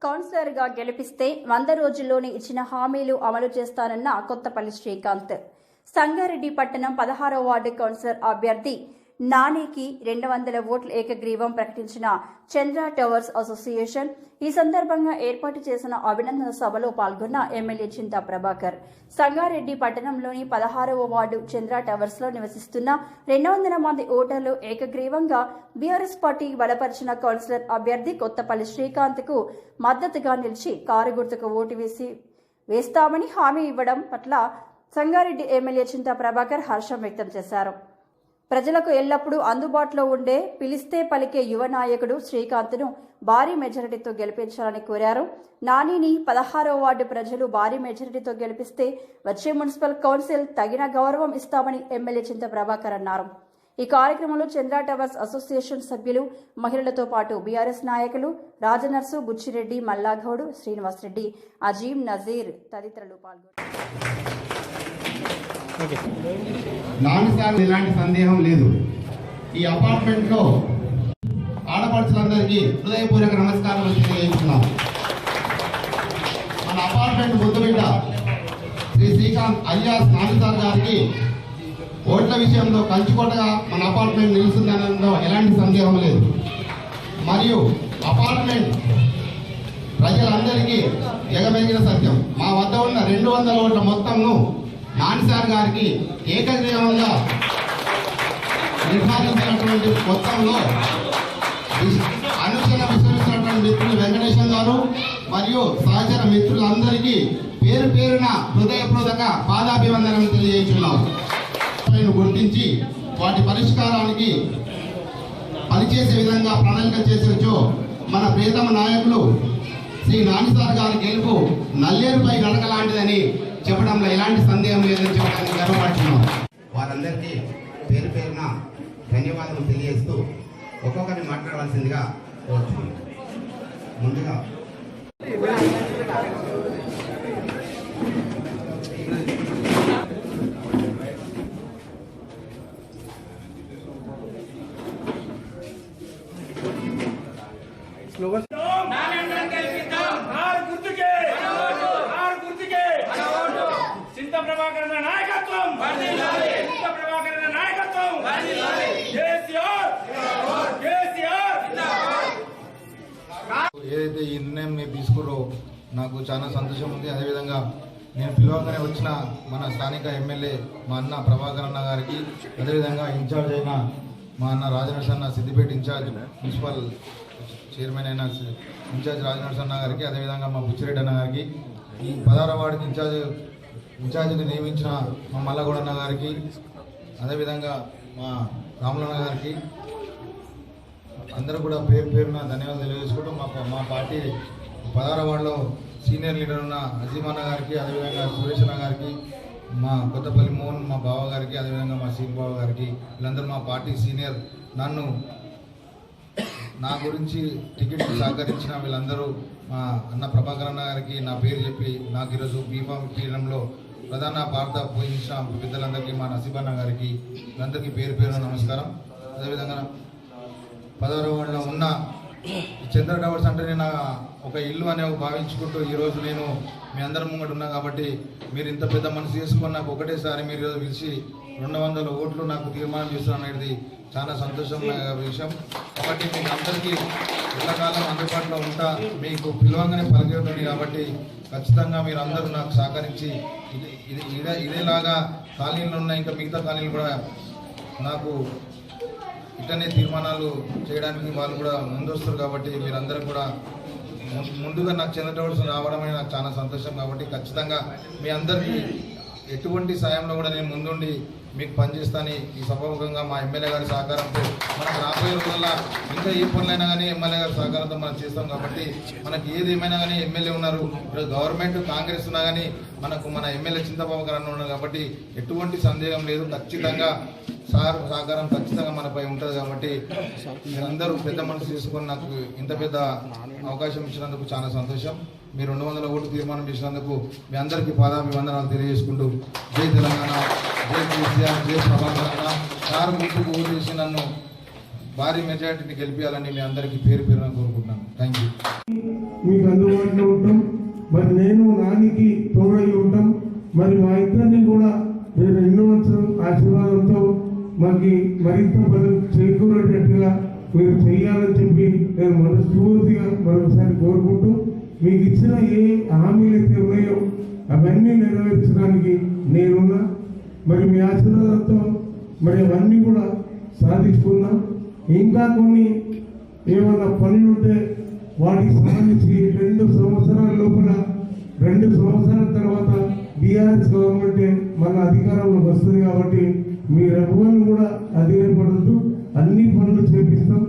కౌన్సిలర్గా గెలిపిస్తే 100 రోజుల్లోనే ఇచ్చిన హామీలు అమలు చేస్తానన్న కొత్తపల్లి శ్రీకాంత్. సంగారెడ్డి పట్టణం 16వ వార్డు కౌన్సిలర్ అభ్యర్థి నానికి 200 ఓట్ల ఏకగ్రీవం ప్రకటించిన చంద్ర టవర్స్ అసోసియేషన్. ఈ సందర్భంగా ఏర్పాటు చేసిన అభినందన సభలో పాల్గొన్న ఎమ్మెల్యే చింతా ప్రభాకర్ సంగారెడ్డి పట్టణంలోని 16వ వార్డు చంద్ర టవర్స్ లో నివసిస్తున్న 200 మంది ఓటర్లు ఏకగ్రీవంగా బీఆర్ఎస్ పార్టీ బలపరిచిన కౌన్సిలర్ అభ్యర్థి కొత్తపల్లి శ్రీకాంత్ కు మద్దతుగా నిలిచి కారు గుర్తుకు ఓటు వేస్తామని హామీ ఇవ్వడం పట్ల సంగారెడ్డి ఎమ్మెల్యే చింతా ప్రభాకర్ హర్షం వ్యక్తం చేశారు. ప్రజలకు ఎల్లప్పుడూ అందుబాటులో ఉండే పిలిస్తే పలికే యువ నాయకుడు శ్రీకాంత్ను భారీ మెజారిటీతో గెలిపించాలని కోరారు. నానిని 16వ వార్డు ప్రజలు భారీ మెజారిటీతో గెలిపిస్తే వచ్చే మున్సిపల్ కౌన్సిల్ తగిన గౌరవం ఇస్తామని ఎమ్మెల్యే చింత ప్రభాకర్ అన్నారు. ఈ కార్యక్రమంలో చంద్ర టవర్స్ అసోసియేషన్ సభ్యులు, మహిళలతో పాటు బీఆర్ఎస్ నాయకులు రాజనర్సు, బుచ్చిరెడ్డి, మల్లాగౌడ్, శ్రీనివాసరెడ్డి, అజీం, నజీర్ తదితరులు పాల్గొన్నారు. నాలుగు ఎలాంటి సందేహం లేదు. ఈ అపార్ట్మెంట్ లో ఆడపడుచులందరికీ హృదయపూర్వక నమస్కారం తెలియజేస్తున్నాం. మన అపార్ట్మెంట్ ముద్దుబిడ్డ శ్రీ శ్రీకాంత్ అలియాస్ నానిసార్ గారికి ఓట్ల విషయంలో కంచుకోటగా మన అపార్ట్మెంట్ నిలుస్తుందనడంలో ఎలాంటి సందేహం లేదు. మరియు అపార్ట్మెంట్ ప్రజలందరికీ ఎగమెగిన సత్యం. మా వద్ద ఉన్న 200 ఓట్ల మొత్తంను నానిసార్ గారికి ఏకగ్రీవంగా నిర్ధారించినటువంటి మొత్తంలో అనుక్షణ విశ్రమిస్తున్నటువంటి మిత్రులు వెంకటేశ్వర గారు మరియు సహచర మిత్రులందరికీ పేరు పేరున హృదయపూర్వక పాదాభివందనలు తెలియజేస్తున్నాం. గుర్తించి వాటి పరిష్కారానికి పనిచేసే విధంగా ప్రణాళిక చేసొచ్చు మన ప్రియతమ నాయకులు శ్రీ నానిసార్ గారి గెలుపు నల్లేరుపై గడక లాంటిదని చెప్పడంలో ఎలాంటి సందేహం లేదని చెప్పడానికి గర్వపడుతున్నాం. వారందరికీ పేరు పేరున ధన్యవాదాలు తెలియజేస్తూ ఒక్కొక్కరిని మాట్లాడవలసిందిగా కోరుతున్నాం. ముందుగా ఏదైతే ఈ నిర్ణయం మీరు తీసుకురో నాకు చాలా సంతోషం ఉంది. అదేవిధంగా నేను పిలవగానే వచ్చిన మన స్థానిక ఎమ్మెల్యే మా అన్న ప్రభాకర్ అన్న గారికి, అదేవిధంగా ఇన్ఛార్జ్ అయిన మా అన్న రాజనర్స్ అన్న, సిద్దిపేట ఇన్ఛార్జ్ మున్సిపల్ చైర్మన్ అయిన ఇన్ఛార్జ్ రాజనర్స్ అన్న గారికి, అదేవిధంగా మా బుచ్చిరెడ్డి అన్న గారికి, ఈ 16వ వార్డుకి ఇన్ఛార్జిని నియమించిన మా మల్లగౌడ అన్న గారికి, అదేవిధంగా మా రాములన్న గారికి అందరూ కూడా పేరు పేరున ధన్యవాదాలు తెలియజేసుకుంటూ మా పార్టీ 16వ వార్డులో సీనియర్ లీడర్ ఉన్న అజీమన్న గారికి, అదేవిధంగా సురేష్ అన్న గారికి, మా కొత్తపల్లి మోహన్ మా బావ గారికి, అదేవిధంగా మా సీన్ బావ గారికి, వీళ్ళందరూ మా పార్టీ సీనియర్. నా గురించి టికెట్ సహకరించిన వీళ్ళందరూ మా అన్న ప్రభాకర్ అన్న గారికి నా పేరు చెప్పి నాకు ఈరోజు బీఫామ్ తీయడంలో ప్రధాన పాత్ర పోషించిన పెద్దలందరికీ, మా నసీబన్న గారికి, వీళ్ళందరికీ పేరు పేరున నమస్కారం. అదేవిధంగా 16వ వార్డులో ఉన్న చంద్ర టవర్స్ అంటే నేను ఒక ఇల్లు అనే భావించుకుంటూ ఈరోజు నేను మీ అందరి ముంగట ఉన్నా కాబట్టి మీరు ఇంత పెద్ద మనసు చేసుకొని నాకు ఒకటేసారి మీరు ఈరోజు పిలిచి 200 ఓట్లు నాకు తీర్మానం చేస్తున్నాను అనేది చాలా సంతోషమైన విషయం. కాబట్టి మీకు అందరికీ ఎల్లకాలం అందుబాటులో ఉంటా, మీకు పిలవంగానే పలికేటుంది కాబట్టి ఖచ్చితంగా మీరు అందరూ నాకు సహకరించి ఇదేలాగా కాలనీలు ఉన్న ఇంకా మిగతా కాలనీలు కూడా నాకు ఇట్లనే తీర్మానాలు చేయడానికి వాళ్ళు కూడా ముందొస్తారు. కాబట్టి మీరందరూ కూడా ముందుగా నాకు చంద్ర టవర్స్ రావడమే నాకు చాలా సంతోషం. కాబట్టి ఖచ్చితంగా మీ అందరికీ ఎటువంటి సాయంలో కూడా నేను ముందుండి మీకు పనిచేస్తాను. ఈ సభాముఖంగా మా ఎమ్మెల్యే గారి సహకారంతో మనకు రాబోయే రోజుల్లో ఇంకా ఏ పనులైనా కానీ ఎమ్మెల్యే గారి సహకారంతో మనం చేస్తాం. కాబట్టి మనకి ఏది ఏమైనా కానీ ఎమ్మెల్యే ఉన్నారు, ఇప్పుడు గవర్నమెంట్ కాంగ్రెస్ ఉన్నా కానీ మనకు మన ఎమ్మెల్యే చింతబాబు గారు ఉన్నారు. కాబట్టి ఎటువంటి సందేహం లేదు, ఖచ్చితంగా సార్ సహకారం ఖచ్చితంగా మనపై ఉంటుంది. కాబట్టి మీరందరూ పెద్ద మనసు చేసుకొని నాకు ఇంత పెద్ద అవకాశం ఇచ్చినందుకు చాలా సంతోషం. మీరు 200 ఓట్లు తీర్మానం చేసినందుకు మీ అందరికీ పాదాభివందనాలు తెలియజేసుకుంటూ జై తెలంగాణ, జై కేసీఆర్, జై ప్రభాకర్ అన్న. సార్ ముందుకు ఓటు చేసి నన్ను భారీ మెజారిటీని గెలిపించాలని మీ అందరికీ పేరు పేరున కోరుకుంటున్నాను. Thank you. మరి నేను నానికి తోడై ఉంటాం. మరి మా ఇద్దరిని కూడా మీరు ఎన్నో ఆశీర్వాదంతో మాకు మరింత బలం చేకూరేటట్టుగా మీరు చేయాలని చెప్పి నేను మనస్ఫూర్తిగా మరొకసారి కోరుకుంటూ మీకు ఇచ్చిన ఏ హామీలు అయితే ఉన్నాయో అవన్నీ నెరవేర్చడానికి నేనున్నా. మరి మీ ఆశీర్వాదంతో మరి అవన్నీ కూడా సాధించుకుందాం. ఇంకా కొన్ని ఏమైనా పనులు ఉంటే వాటికి సంబంధించి 2 సంవత్సరాల లోపల 2 సంవత్సరాల తర్వాత బీఆర్ఎస్ గవర్నమెంట్ మన అధికారంలోకి వస్తుంది కాబట్టి మీరెవ్వరు కూడా అధీనపడుతూ అన్ని పనులు చేపిస్తాం.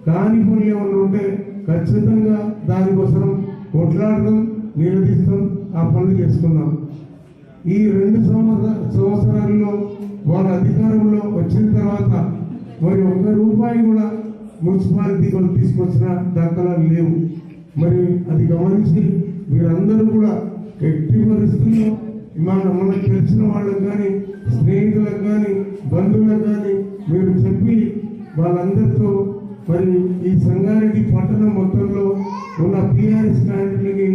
కాని పనులు ఏమైనా ఉంటే ఖచ్చితంగా దానికోసం కొట్లాడడం, నిలదీస్తాం, ఆ పనులు చేసుకుందాం. ఈ 2 సంవత్సరాల్లో వాళ్ళ అధికారంలో వచ్చిన తర్వాత మరి 1 రూపాయి కూడా మున్సిపాలిటీ వాళ్ళు తీసుకొచ్చిన దాఖలాలు లేవు. మరి అది గమనించి మీరందరూ కూడా ఎట్టి పరిస్థితుల్లో మనకు తెలిసిన వాళ్ళకు కానీ, స్నేహితులకు కానీ, బంధువులకు కానీ మీరు చెప్పి వాళ్ళందరితో మరి ఈ సంగారెడ్డి పట్టణం మొత్తంలో ఉన్న బీఆర్ఎస్ క్యాండిడేట్లకి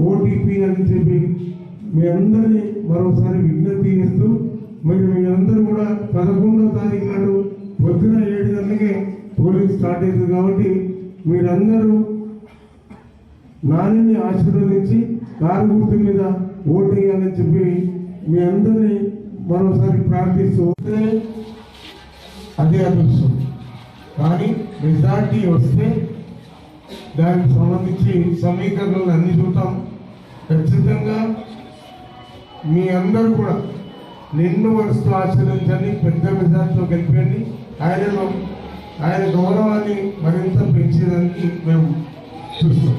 ఓటీపీ అని చెప్పి మీ అందరినీ మరోసారి విజ్ఞప్తి చేస్తూ మరి మీ అందరూ కూడా 11వ తారీఖు నాడు పొద్దున 7 గంటలకే పోలింగ్ స్టార్ట్ అవుతుంది కాబట్టి మీరందరూ నానిని ఆశీర్వదించి కారు గుర్తు మీద ఓటు వేయాలని చెప్పి మీ అందరినీ మరోసారి ప్రార్థిస్తూ అదే అదృష్టం. కానీ మెజార్టీ వస్తే దానికి సంబంధించి సమీకరణలు అన్ని చూద్దాం. ఖచ్చితంగా మీ అందరూ కూడా నిన్ను వరుసతో ఆశీర్వదించండి, పెద్ద మెజార్టీతో గెలిపండి. ఆయన గౌరవాన్ని మరింత పెంచేదానికి మేము చూస్తాం.